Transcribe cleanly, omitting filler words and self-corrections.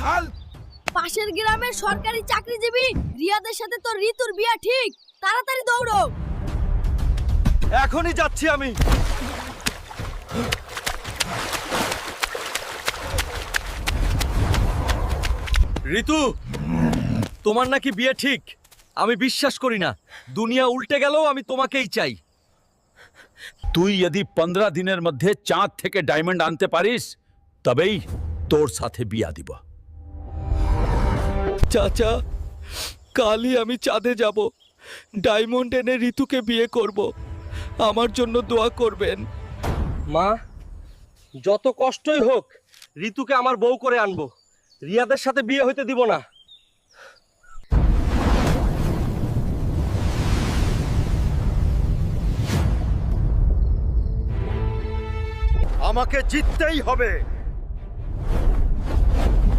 হাল। পাশের গ্রামের সরকারি চাকরিজীবী রিয়াদের সাথে তো ঋতুর বিয়া ঠিক। তাড়াতাড়ি দৌড়ো। এখনই যাচ্ছি আমি। ঋতু, তোমার নাকি বিয়ে ঠিক? আমি বিশ্বাস করি না। দুনিয়া উল্টে গেলেও আমি তোমাকেই চাই। তুই যদি 15 দিনের মধ্যে চাঁদ থেকে ডায়মন্ড আনতে পারিস তবেই তোর সাথে বিয়া দিব। চাচা, কালই আমি চাঁদে যাব। ডায়মন্ড এনে ঋতুকে বিয়ে করব। আমার জন্য দোয়া করবেন। মা, যত কষ্টই হোক ঋতুকে আমার বউ করে আনবো। রিয়াদের সাথে বিয়ে হইতে দিব না। আমাকে জিততেই হবে।